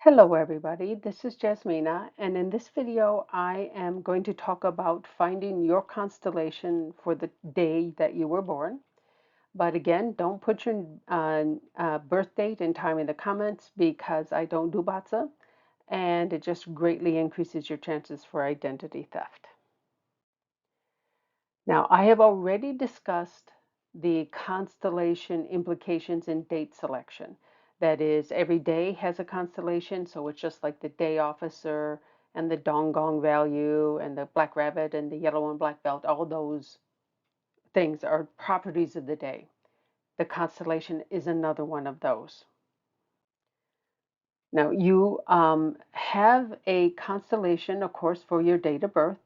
Hello everybody, this is Jasmina, and in this video I am going to talk about finding your constellation for the day that you were born. But again, don't put your birth date and time in the comments because I don't do Batsa, and it just greatly increases your chances for identity theft. Now, I have already discussed the constellation implications in date selection. That is, every day has a constellation, so it's just like the day officer and the dong gong value and the black rabbit and the yellow and black belt. All those things are properties of the day. The constellation is another one of those. Now, you have a constellation, of course, for your date of birth.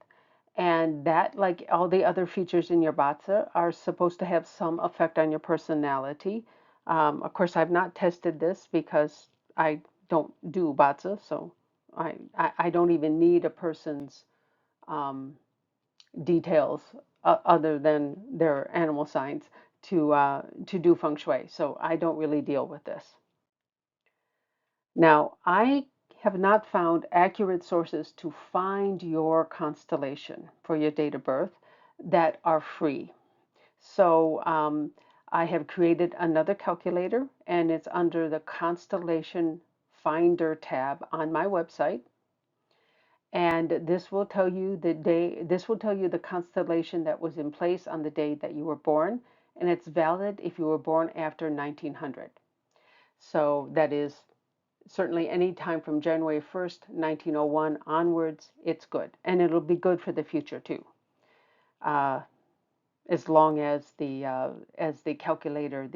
And that, like all the other features in your Batsa, are supposed to have some effect on your personality. Of course, I've not tested this because I don't do Batsa, so I don't even need a person's um, details other than their animal signs to do feng shui. So I don't really deal with this. Now, I have not found accurate sources to find your constellation for your date of birth that are free. So I have created another calculator, and it's under the Constellation Finder tab on my website. And this will tell you this will tell you the constellation that was in place on the day that you were born, and it's valid if you were born after 1900. So that is certainly any time from January 1st, 1901 onwards, it's good. And it'll be good for the future too, uh, as long as the calculator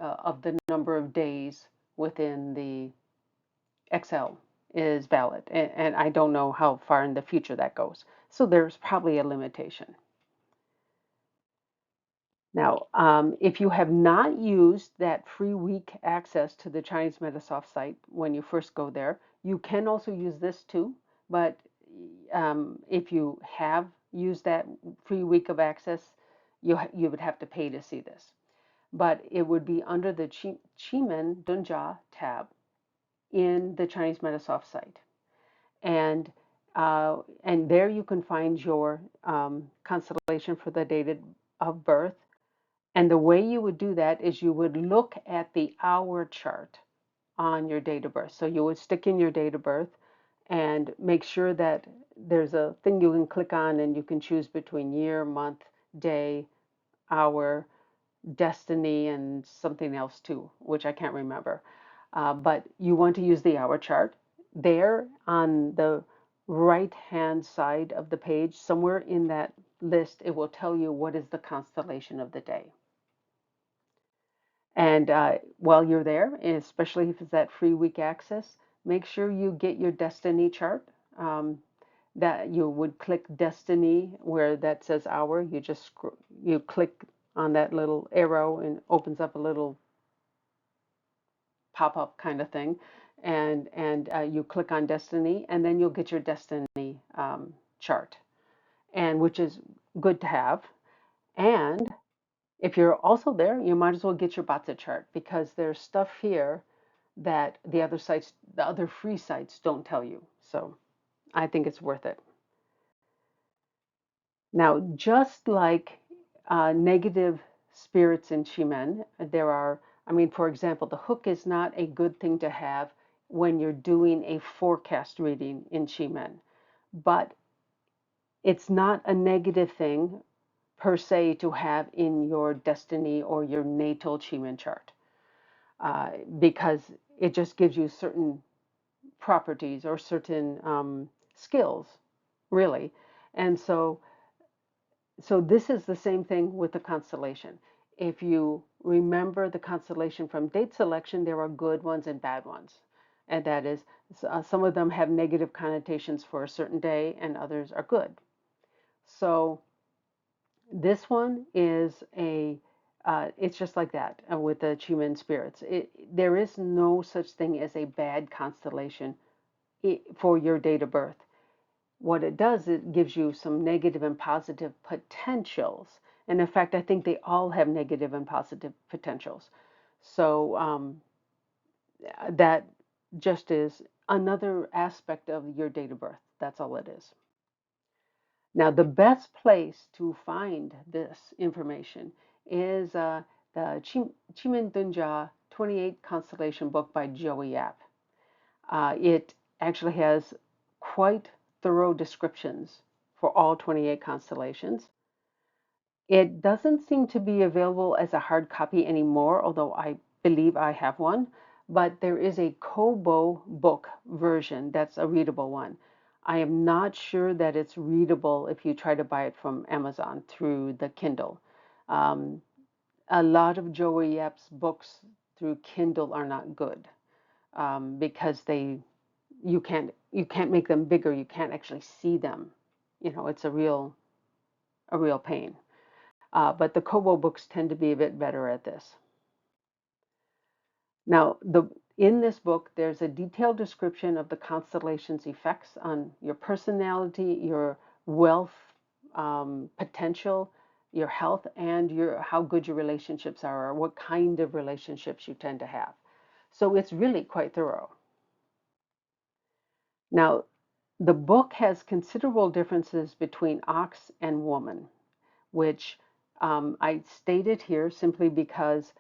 of the number of days within the Excel is valid. And I don't know how far in the future that goes. So there's probably a limitation. Now, if you have not used that free week access to the Chinese Metasoft site when you first go there, you can also use this too. But if you have used that free week of access, you would have to pay to see this. But it would be under the Chimen Dunjia tab in the Chinese Metasoft site. And there you can find your constellation for the date of birth. And the way you would do that is you would look at the hour chart on your date of birth. So you would stick in your date of birth and make sure that there's a thing you can click on and you can choose between year, month, day, hour, destiny, and something else too, which I can't remember. But you want to use the hour chart. There on the right hand side of the page, somewhere in that list, it will tell you what is the constellation of the day. And while you're there, especially if it's that free week access, make sure you get your destiny chart. That you would click destiny where that says hour. You click on that little arrow and opens up a little pop-up kind of thing, and you click on destiny, and then you'll get your destiny chart, and which is good to have. And if you're also there, you might as well get your Batsa chart because there's stuff here that the other free sites don't tell you. So I think it's worth it. Now, just like negative spirits in Shimen, I mean, for example, the hook is not a good thing to have when you're doing a forecast reading in Shimen, but it's not a negative thing per se to have in your destiny or your natal Shimen chart. Because it just gives you certain properties or certain skills, really. And so this is the same thing with the constellation. If you remember the constellation from date selection, there are good ones and bad ones. And that is, some of them have negative connotations for a certain day and others are good. So this one is it's just like that with the Chimen spirits. There is no such thing as a bad constellation for your date of birth. What it does, it gives you some negative and positive potentials. And in fact, I think they all have negative and positive potentials. So that just is another aspect of your date of birth. That's all it is. Now, the best place to find this information is the Chimendunja 28 Constellation book by Joey Yap. It actually has quite thorough descriptions for all 28 constellations. It doesn't seem to be available as a hard copy anymore, although I believe I have one. But there is a Kobo book version that's a readable one. I am not sure that it's readable if you try to buy it from Amazon through the Kindle. Um, a lot of Joey Yap's books through Kindle are not good because you can't make them bigger. You can't actually see them. It's a real pain. But the Kobo books tend to be a bit better at this. Now, in this book, there's a detailed description of the constellation's effects on your personality, your wealth potential, your health, and how good your relationships are, or what kind of relationships you tend to have. So it's really quite thorough. Now, the book has considerable differences between ox and woman, which I stated here simply because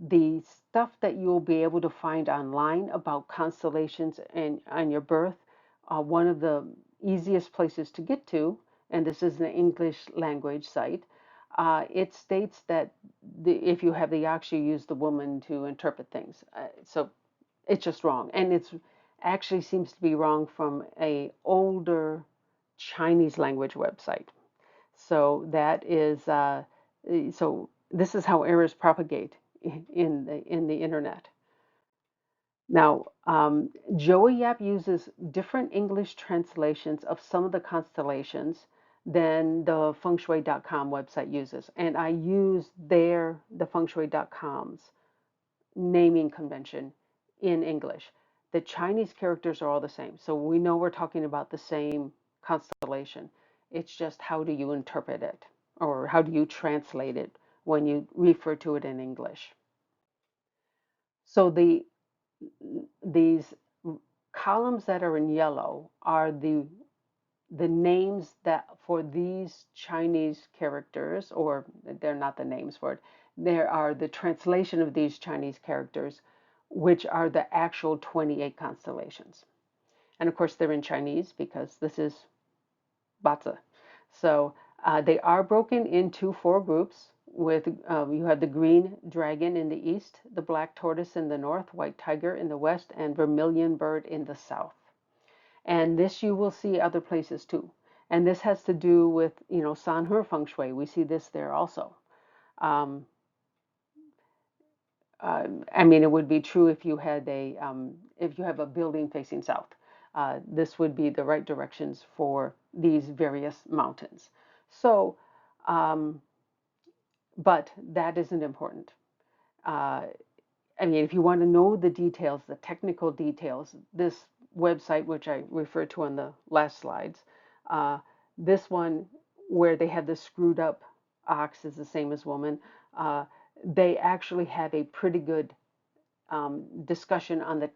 the stuff that you'll be able to find online about constellations and on your birth, one of the easiest places to get to, and this is an English language site, it states that if you have the ox, you use the woman to interpret things. So it's just wrong, and it's actually seems to be wrong from a older Chinese language website. So that is so this is how errors propagate in the internet. Now, Joey Yap uses different English translations of some of the constellations than the fengshui.com website uses, and I use the fengshui.com's naming convention in English. The Chinese characters are all the same, so we know we're talking about the same constellation. It's just how do you interpret it, or how do you translate it when you refer to it in English. So these columns that are in yellow are the names that for these Chinese characters, or they're not the names for it, there are the translation of these Chinese characters, which are the actual 28 constellations. And of course, they're in Chinese because this is Bazi. So they are broken into four groups. With you have the green dragon in the east, the black tortoise in the north, white tiger in the west, and vermilion bird in the south. And this you will see other places too. And this has to do with, Sanhe feng shui. We see this there also. Um, I mean, it would be true if you have a building facing south. This would be the right directions for these various mountains. So, um, but that isn't important. Uh, I mean, if you want to know the details, the technical details, this website, which I referred to on the last slides, uh, this one where they have the screwed up ox is the same as woman. Uh, they actually have a pretty good discussion on the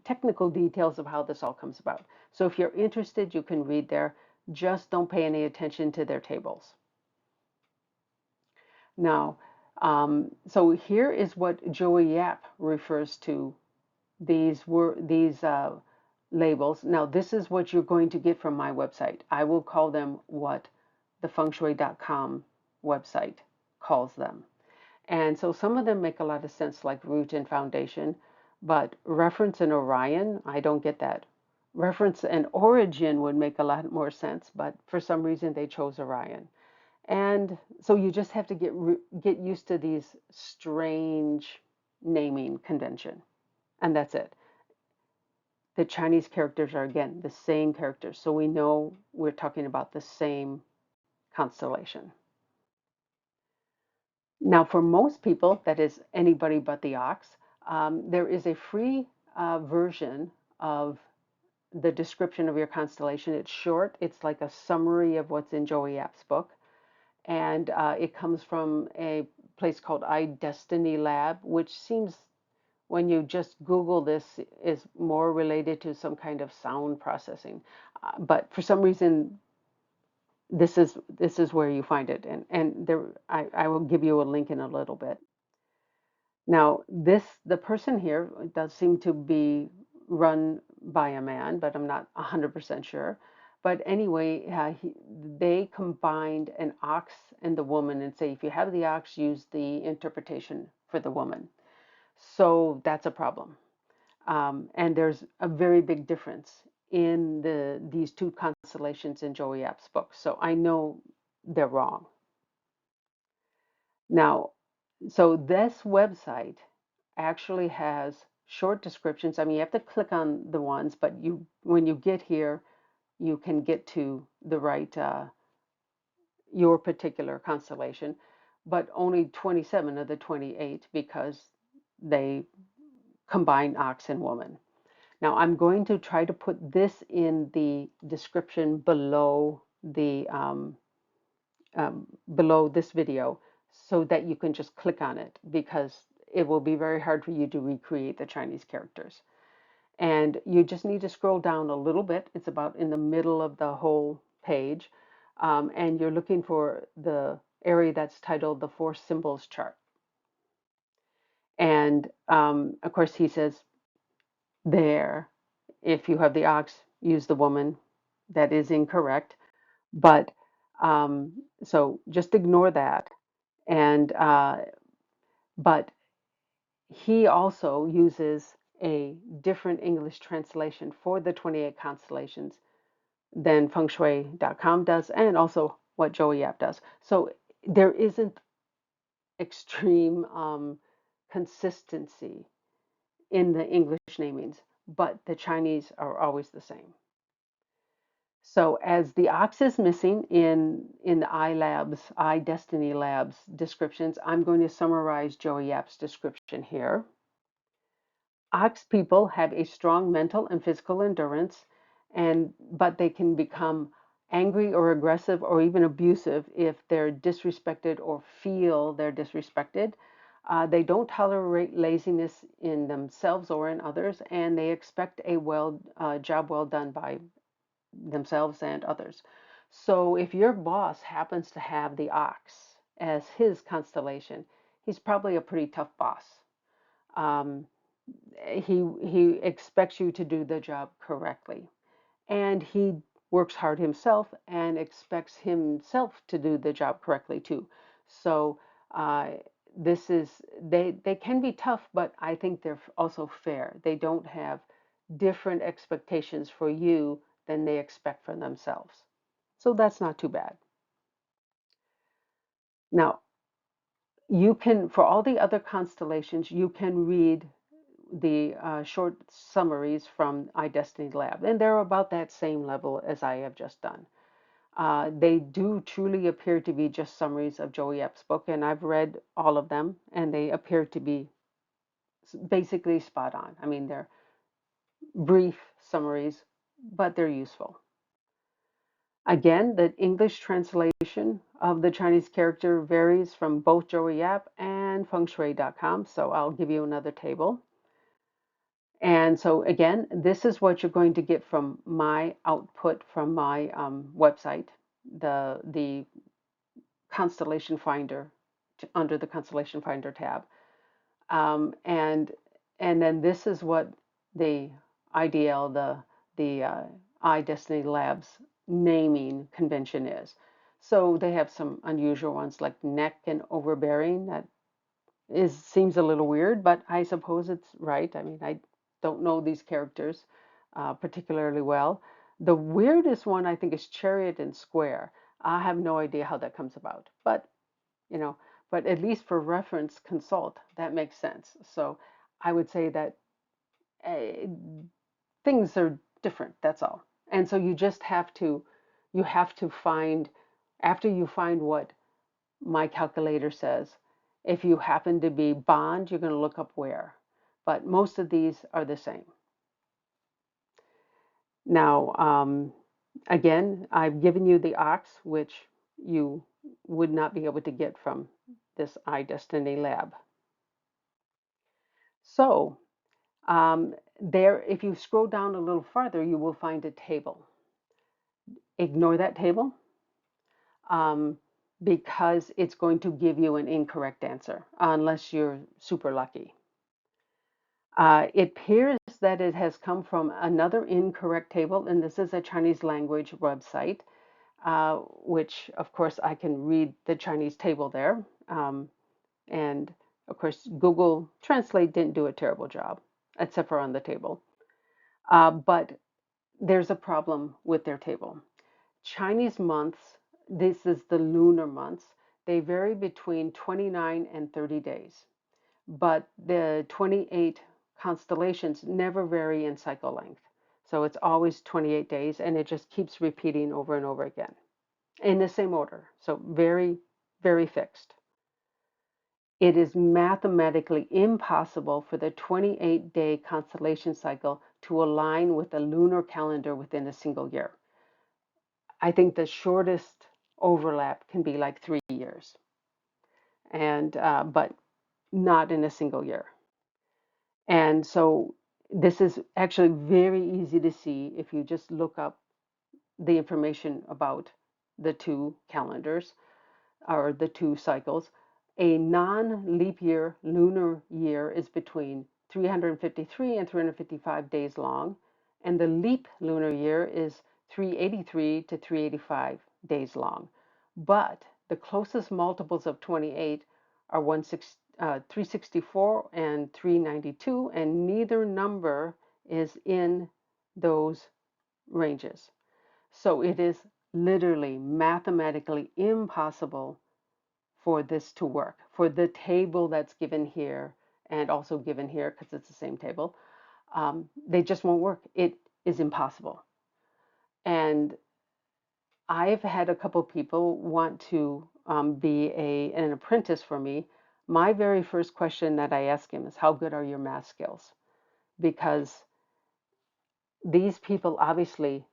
technical details of how this all comes about. So if you're interested, you can read there. Just don't pay any attention to their tables. Now, so here is what Joey Yap refers to these labels. Now, this is what you're going to get from my website. I will call them what the fengshui.com website calls them. And so some of them make a lot of sense, like root and foundation, but reference and Orion, I don't get that. Reference and origin would make a lot more sense, but for some reason they chose Orion. And so you just have to get used to these strange naming convention, and that's it. The Chinese characters are again the same characters, so we know we're talking about the same constellation. Now, for most people, that is anybody but the ox, there is a free version of the description of your constellation. It's short, it's like a summary of what's in Joey Yap's book. And it comes from a place called iDestiny Lab, which seems when you just Google this, is more related to some kind of sound processing. But for some reason, this is where you find it, and there I will give you a link in a little bit. Now, the person here does seem to be run by a man, but I'm not 100% sure. But anyway, they combined an ox and the woman and say, if you have the ox, use the interpretation for the woman. So that's a problem. And there's a very big difference in these two constellations in Joey App's book. So I know they're wrong. Now, so this website actually has short descriptions. I mean, you have to click on the ones, but when you get here, you can get to the right your particular constellation, but only 27 of the 28 because they combine ox and woman. Now, I'm going to try to put this in the description below this video so that you can just click on it, because it will be very hard for you to recreate the Chinese characters. And you just need to scroll down a little bit. It's about in the middle of the whole page. And you're looking for the area that's titled the Four Symbols Chart. And of course, he says there, if you have the ox, use the woman. That is incorrect. But so just ignore that. And but he also uses a different English translation for the 28 constellations than fengshui.com does, and also what Joey Yap does. So there isn't extreme consistency in the English namings, but the Chinese are always the same. So as the ox is missing in the iDestiny Labs descriptions, I'm going to summarize Joey Yap's description here. Ox people have a strong mental and physical endurance, but they can become angry or aggressive or even abusive if they're disrespected or feel they're disrespected. They don't tolerate laziness in themselves or in others, and they expect a job well done by themselves and others. So if your boss happens to have the ox as his constellation, he's probably a pretty tough boss. Um, he expects you to do the job correctly, and he works hard himself and expects himself to do the job correctly too. So uh, they can be tough, but I think they're also fair. They don't have different expectations for you than they expect for themselves. So that's not too bad. Now, you can, for all the other constellations, you can read the short summaries from iDestiny Lab, and they're about that same level as I have just done. They do truly appear to be just summaries of Joey Epps' book, and I've read all of them, and they appear to be basically spot on. I mean, they're brief summaries, but they're useful. Again, the English translation of the Chinese character varies from both Joey Yap and fengshui.com, so I'll give you another table. And so again, this is what you're going to get from my output from my website, the Constellation Finder, under the Constellation Finder tab. Um, and and then this is what the IDL, the iDestiny Labs naming convention is. So they have some unusual ones like neck and overbearing. That seems a little weird, but I suppose it's right. I mean, I don't know these characters particularly well. The weirdest one I think is chariot and square. I have no idea how that comes about, but you know, but at least for reference consult, that makes sense. So I would say that uh, things are different. That's all. And so you have to find, after you find what my calculator says, if you happen to be bond, you're going to look up where. But most of these are the same. Now, again, I've given you the ox, which you would not be able to get from this iDestiny lab. So there, if you scroll down a little farther, you will find a table. Ignore that table um, because it's going to give you an incorrect answer unless you're super lucky. It appears that it has come from another incorrect table, and this is a Chinese language website, which of course I can read the Chinese table there. And of course, Google Translate didn't do a terrible job, except for on the table. But there's a problem with their table. Chinese months, this is the lunar months, they vary between 29 and 30 days. But the 28 constellations never vary in cycle length. So it's always 28 days and it just keeps repeating over and over again in the same order. So very, very fixed. It is mathematically impossible for the 28-day constellation cycle to align with the lunar calendar within a single year. I think the shortest overlap can be like 3 years, and but not in a single year. And so this is actually very easy to see if you just look up the information about the two calendars or the two cycles. A non-leap year lunar year is between 353 and 355 days long, and the leap lunar year is 383 to 385 days long. But the closest multiples of 28 are 364 and 392, and neither number is in those ranges. So it is literally mathematically impossible for this to work, for the table that's given here and also given here because it's the same table. They just won't work. It is impossible. And I've had a couple people want to be an apprentice for me. My very first question that I ask him is, how good are your math skills? Because these people obviously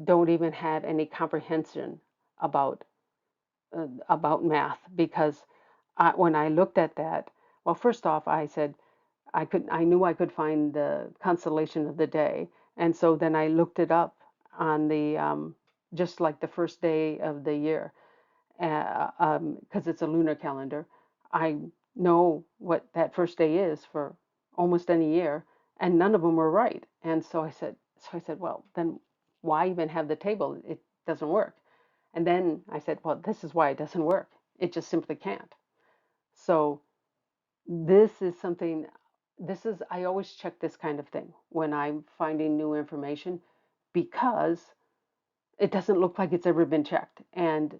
don't even have any comprehension about math because when I looked at that, well, first off, I said I knew I could find the constellation of the day, and so then I looked it up on the just like the first day of the year, because it's a lunar calendar. I know what that first day is for almost any year, and none of them were right. And so I said, well, then why even have the table? It doesn't work. And then I said, well, this is why it doesn't work. It just simply can't. So this is something, I always check this kind of thing when I'm finding new information because it doesn't look like it's ever been checked. And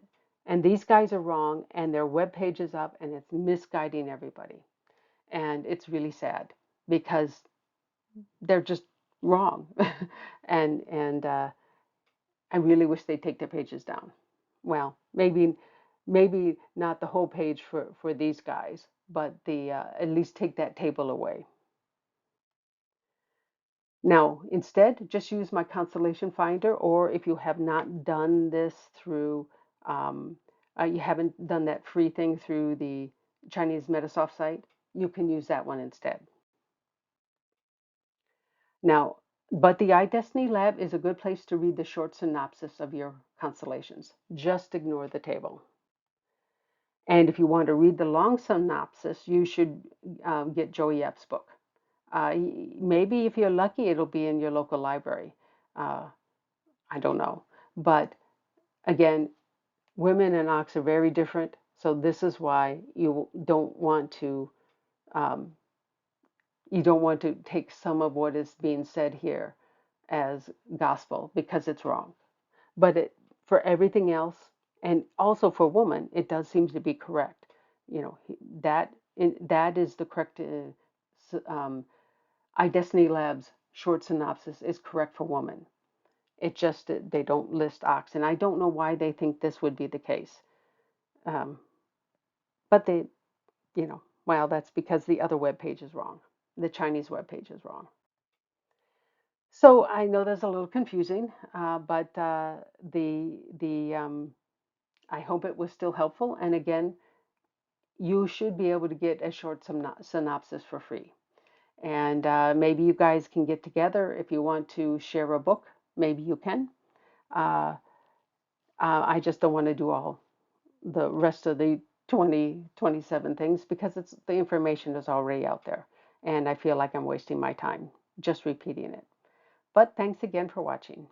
these guys are wrong and their web page is up and it's misguiding everybody. And it's really sad because they're just wrong. and I really wish they'd take their pages down. Well, maybe not the whole page for these guys, but the at least take that table away. Now, instead, just use my Constellation Finder, or if you have not done this through, you haven't done that free thing through the Chinese Metasoft site, you can use that one instead. Now, but the iDestiny Lab is a good place to read the short synopsis of your constellations. Just ignore the table. And if you want to read the long synopsis, you should get Joey Epps' book. Maybe if you're lucky, it'll be in your local library. Uh, I don't know. But again, women and ox are very different. So this is why um, you don't want to take some of what is being said here as gospel because it's wrong. But for everything else, and also for woman, it does seem to be correct. You know, that is the correct. Um, iDestiny Labs short synopsis is correct for woman. It just they don't list ox, and I don't know why they think this would be the case. Um, but well, that's because the other web page is wrong. The Chinese web page is wrong. So I know that's a little confusing, but I hope it was still helpful. And again, you should be able to get a short synopsis for free. And maybe you guys can get together if you want to share a book. Maybe you can. Uh, I just don't want to do all the rest of the 27 things because the information is already out there. And I feel like I'm wasting my time just repeating it. But thanks again for watching.